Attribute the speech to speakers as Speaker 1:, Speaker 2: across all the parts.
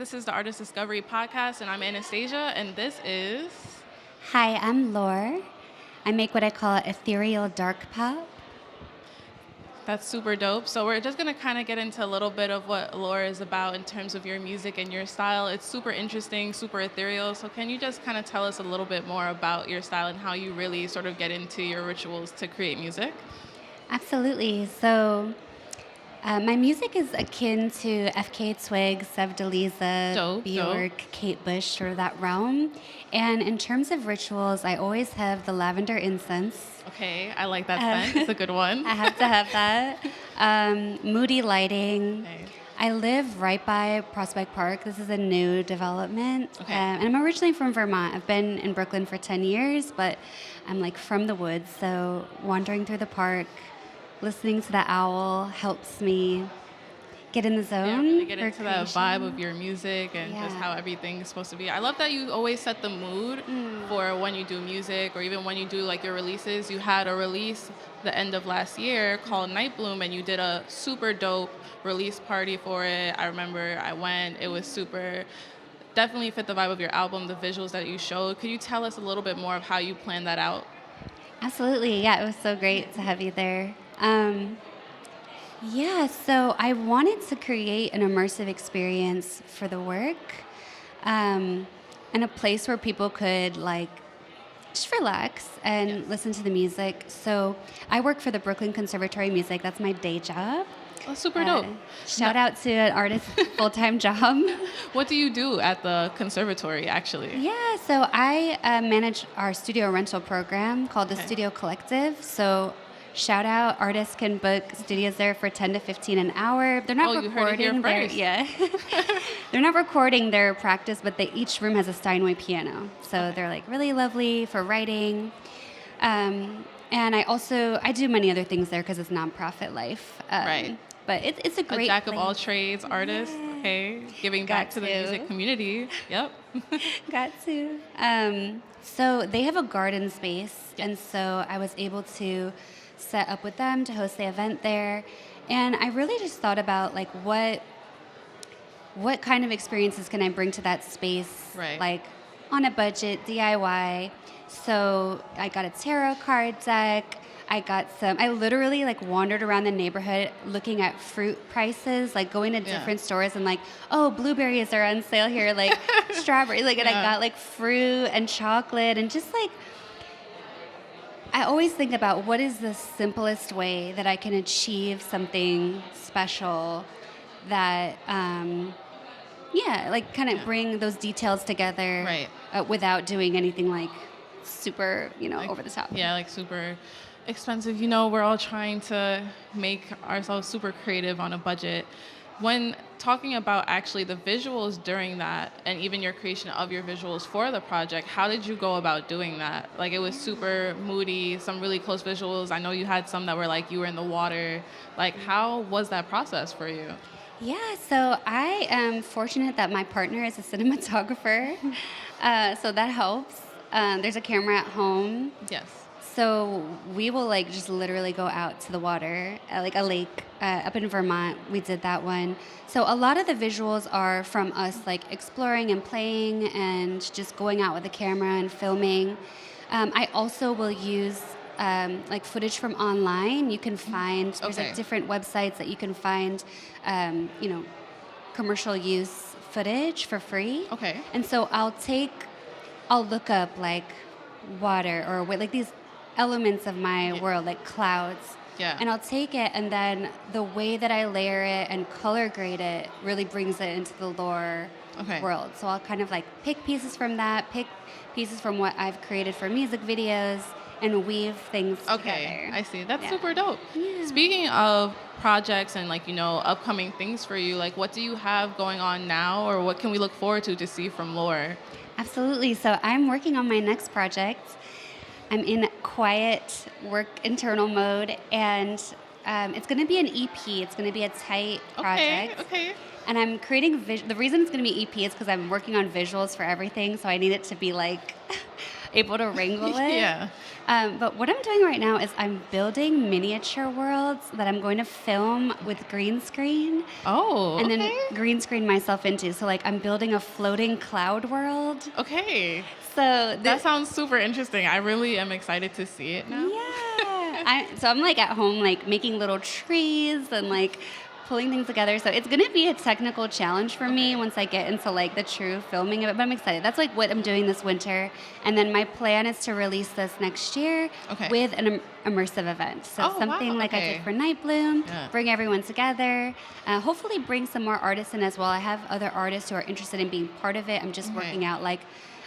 Speaker 1: This is the Artist Discovery Podcast, and I'm Anastasia, and this is...
Speaker 2: Hi, I'm Laur. I make what I call ethereal dark pop.
Speaker 1: That's super dope. So we're just going to kind of get into a little bit of what Laur is about in terms of your music and your style. It's super interesting, super ethereal. So can you just kind of tell us a little bit more about your style and how you really sort of get into your rituals to create music?
Speaker 2: Absolutely. So my music is akin to FK Twig, Sev DeLisa, Bjork, Kate Bush, sort of that realm. And in terms of rituals, I always have the lavender incense.
Speaker 1: Okay, I like that scent. It's a good one.
Speaker 2: I have to have that. Moody lighting. Okay. I live right by Prospect Park. This is a new development.
Speaker 1: Okay.
Speaker 2: And I'm originally from Vermont. I've been in Brooklyn for 10 years, but I'm like from the woods. So wandering through the park, listening to the owl helps me get in the zone.
Speaker 1: Yeah, really get into that vibe of your music and just how everything's supposed to be. I love that you always set the mood for when you do music, or even when you do like your releases. You had a release the end of last year called Night Bloom, and you did a super dope release party for it. I remember I went. It was super, definitely fit the vibe of your album, the visuals that you showed. Could you tell us a little bit more of how you planned that out?
Speaker 2: Absolutely. Yeah, it was so great to have you there. So I wanted to create an immersive experience for the work, and a place where people could just relax and listen to the music. So I work for the Brooklyn Conservatory of Music. That's my day job.
Speaker 1: Oh, super dope.
Speaker 2: Shout out to an artist full-time job.
Speaker 1: What do you do at the conservatory, actually?
Speaker 2: Yeah, so I manage our studio rental program called the Studio Collective. So shout out, artists can book studios there for 10 to 15 an hour. They're not recording their they're not recording their practice, but each room has a Steinway piano. So they're like really lovely for writing. And I do many other things there because it's nonprofit life.
Speaker 1: Right.
Speaker 2: But it's a great
Speaker 1: jack of all trades artist, giving back to the music community. Yep.
Speaker 2: Got to. So they have a garden space, and so I was able to set up with them to host the event there. And I really just thought about what kind of experiences can I bring to that space, on a budget, DIY. So I got a tarot card deck. I literally wandered around the neighborhood looking at fruit prices, going to different stores and blueberries are on sale here, strawberries, and I got fruit and chocolate and just I always think about what is the simplest way that I can achieve something special that, bring those details together without doing anything super, over the top.
Speaker 1: Yeah, super expensive. We're all trying to make ourselves super creative on a budget. When talking about actually the visuals during that, and even your creation of your visuals for the project, how did you go about doing that? It was super moody, some really close visuals. I know you had some that were you were in the water. How was that process for you?
Speaker 2: Yeah, so I am fortunate that my partner is a cinematographer, so that helps. There's a camera at home.
Speaker 1: Yes.
Speaker 2: So we will just literally go out to the water, a lake up in Vermont. We did that one. So a lot of the visuals are from us exploring and playing and just going out with the camera and filming. I also will use footage from online. You can find there's different websites that you can find commercial use footage for free.
Speaker 1: Okay.
Speaker 2: And so I'll look up water or these elements of my world, clouds.
Speaker 1: Yeah.
Speaker 2: And I'll take it, and then the way that I layer it and color grade it really brings it into the Laur world. So I'll kind of pick pieces from that, pick pieces from what I've created for music videos, and weave things together.
Speaker 1: I see. That's super dope.
Speaker 2: Yeah.
Speaker 1: Speaking of projects and upcoming things for you, what do you have going on now, or what can we look forward to see from Laur?
Speaker 2: Absolutely. So I'm working on my next project. I'm in quiet work internal mode, and it's going to be an EP. It's going to be a tight project.
Speaker 1: Okay.
Speaker 2: And I'm creating the reason it's going to be EP is because I'm working on visuals for everything, so I need it to be able to wrangle it.
Speaker 1: Yeah.
Speaker 2: But what I'm doing right now is I'm building miniature worlds that I'm going to film with green screen.
Speaker 1: Oh,
Speaker 2: and
Speaker 1: okay.
Speaker 2: then green screen myself into. So like I'm building a floating cloud world.
Speaker 1: Okay.
Speaker 2: So
Speaker 1: that sounds super interesting. I really am excited to see it now.
Speaker 2: Yeah. So I'm like at home like making little trees and like pulling things together. So it's going to be a technical challenge for me once I get into like the true filming of it. But I'm excited. That's like what I'm doing this winter. And then my plan is to release this next year with an immersive event. So something like I did for Night Bloom, bring everyone together, hopefully bring some more artists in as well. I have other artists who are interested in being part of it. I'm just working out like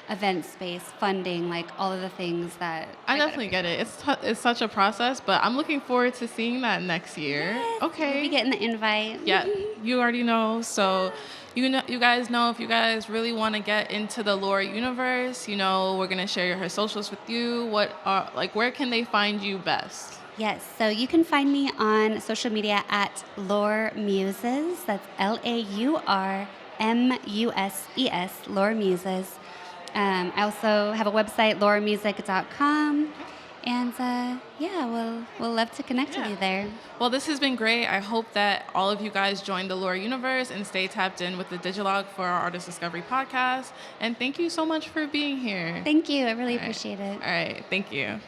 Speaker 2: event space, funding, like all of the things that
Speaker 1: I definitely get it. It's such a process, but I'm looking forward to seeing that next year.
Speaker 2: Yes,
Speaker 1: Okay.
Speaker 2: You'll be getting the invite.
Speaker 1: Yeah, you already know. So you guys know if you guys really want to get into the Laur universe, we're gonna share her socials with you. Where can they find you best?
Speaker 2: Yes, so you can find me on social media at Laur Muses. That's LaurMuses, Laur Muses. I also have a website, lauramusic.com. And we'll love to connect with you there.
Speaker 1: Well, this has been great. I hope that all of you guys join the Laur universe and stay tapped in with the Digilogue for our Artist Discovery podcast. And thank you so much for being here.
Speaker 2: Thank you. I really appreciate it.
Speaker 1: All right. Thank you.